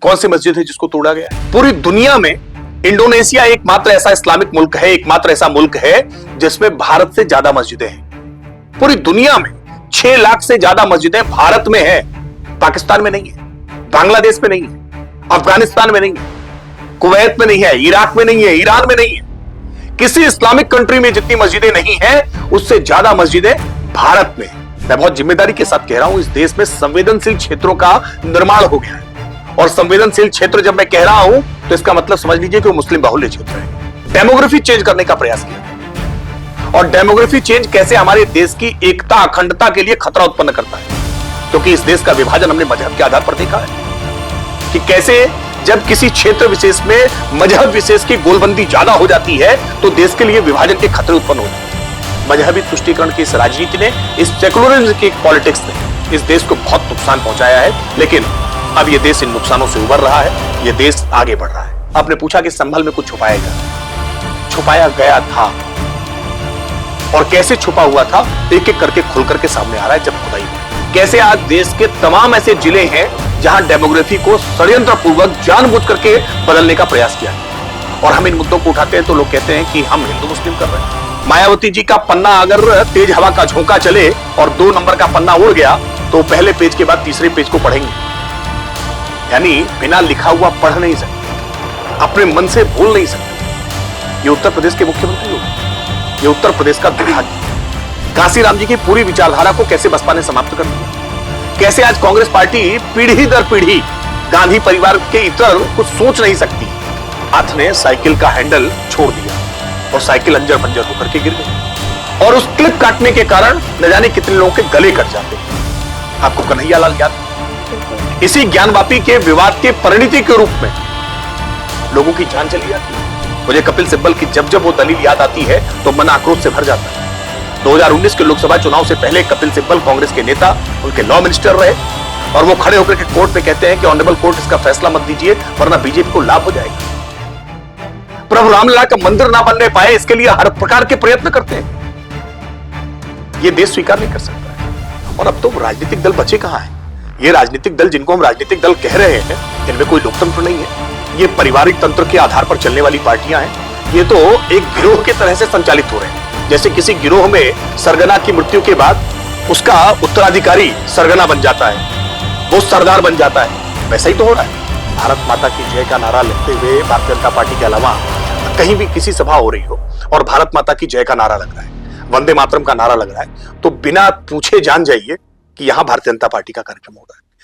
कौन सी मस्जिद है जिसको तोड़ा गया है? पूरी दुनिया में इंडोनेशिया एकमात्र ऐसा इस्लामिक मुल्क है, एकमात्र ऐसा मुल्क है जिसमें भारत से ज्यादा मस्जिदें हैं। पूरी दुनिया में 6 लाख से ज्यादा मस्जिदें भारत में है, पाकिस्तान में नहीं है, बांग्लादेश में नहीं है, अफगानिस्तान में नहीं है, कुवैत में नहीं है, इराक में नहीं है, ईरान में नहीं है। किसी इस्लामिक कंट्री में जितनी मस्जिदें नहीं है उससे ज्यादा मस्जिदें भारत में है। मैं बहुत जिम्मेदारी के साथ कह रहा हूं, इस देश में संवेदनशील क्षेत्रों का निर्माण हो गया है। और संवेदनशील क्षेत्र जब मैं कह रहा हूं तो इसका मतलब समझ लीजिए कि वो मुस्लिम बाहुल्य क्षेत्र है। डेमोग्राफी चेंज करने का प्रयास किया, और डेमोग्राफी चेंज कैसे हमारे देश की एकता अखंडता के लिए खतरा उत्पन्न करता है, क्योंकि इस देश का विभाजन हमने मजहब के आधार पर देखा है कि कैसे जब किसी क्षेत्र विशेष में मजहब विशेष की गोलबंदी ज्यादा हो जाती है तो देश के लिए विभाजन के खतरे उत्पन्न होते हैं। मजहबी तुष्टीकरण की इस राजनीति ने, इस सेकुलरिज्म की पॉलिटिक्स ने इस देश को बहुत नुकसान पहुंचाया है, लेकिन अब यह देश इन नुकसानों से उबर रहा है, यह देश आगे बढ़ रहा है। आपने पूछा कि संभल में कुछ छुपाया गया, छुपाया गया था, और कैसे छुपा हुआ था एक एक करके खुल करके सामने आ रहा है। जब खुदाई कैसे आज देश के तमाम ऐसे जिले हैं जहां डेमोग्राफी को षड्यंत्र पूर्वक जानबूझ करके बदलने का प्रयास किया है। और हम इन मुद्दों को उठाते हैं तो लोग कहते हैं कि हम हिंदू मुस्लिम कर रहे हैं। मायावती जी का पन्ना अगर तेज हवा का झोंका चले और 2 नंबर का पन्ना उड़ गया तो पहले पेज के बाद तीसरे पेज को पढ़ेंगे, यानी बिना लिखा हुआ पढ़ नहीं सकते, अपने मन से भूल नहीं सकते। ये उत्तर प्रदेश के मुख्यमंत्री लोग, ये उत्तर प्रदेश का दुर्भाग्य। कांसीराम जी की पूरी विचारधारा को कैसे बसपा ने समाप्त कर दिया, कैसे आज कांग्रेस पार्टी पीढ़ी दर पीढ़ी गांधी परिवार के इतर कुछ सोच नहीं सकती। हाथ ने साइकिल का हैंडल छोड़ दिया और साइकिल अंजर बंजर होकर के गिर गई, और उस क्लिप काटने के कारण न जाने कितने लोगों के गले कट जाते हैं। आपको कन्हैया लाल याद, इसी ज्ञानवापी के विवाद के परिणति के रूप में लोगों की जान चली जाती है। मुझे कपिल सिब्बल की जब जब वो दलील याद आती है तो मन आक्रोश से भर जाता है। 2019 के लोकसभा चुनाव से पहले कपिल सिब्बल कांग्रेस के नेता, उनके लॉ मिनिस्टर रहे, और वो खड़े होकर के कोर्ट में कहते हैं कि ऑनरेबल कोर्ट इसका फैसला मत दीजिए वरना बीजेपी को लाभ हो जाएगा। प्रभु रामलला का मंदिर ना बनने पाए इसके लिए हर प्रकार के प्रयत्न करते हैं। ये देश स्वीकार नहीं कर सकता है। और अब तो राजनीतिक दल बचे कहां हैं? ये राजनीतिक दल जिनको हम राजनीतिक दल कह रहे हैं, इनमें कोई लोकतंत्र नहीं है। ये पारिवारिक तंत्र के आधार पर चलने वाली पार्टियां हैं। ये तो एक गिरोह की तरह से संचालित हो रहे हैं। जैसे किसी गिरोह में सरगना की मृत्यु के बाद उसका उत्तराधिकारी सरगना बन जाता है, वो सरदार बन जाता है, वैसा ही तो हो रहा है। भारत माता की जय का नारा लेते हुए भारतीय जनता पार्टी के अलावा कहीं भी किसी सभा हो रही हो और भारत माता की जय का नारा लग रहा है, वंदे मातरम का नारा लग रहा है, तो बिना पूछे जान जाइए कि यहां भारतीय जनता पार्टी का कार्यक्रम हो रहा है।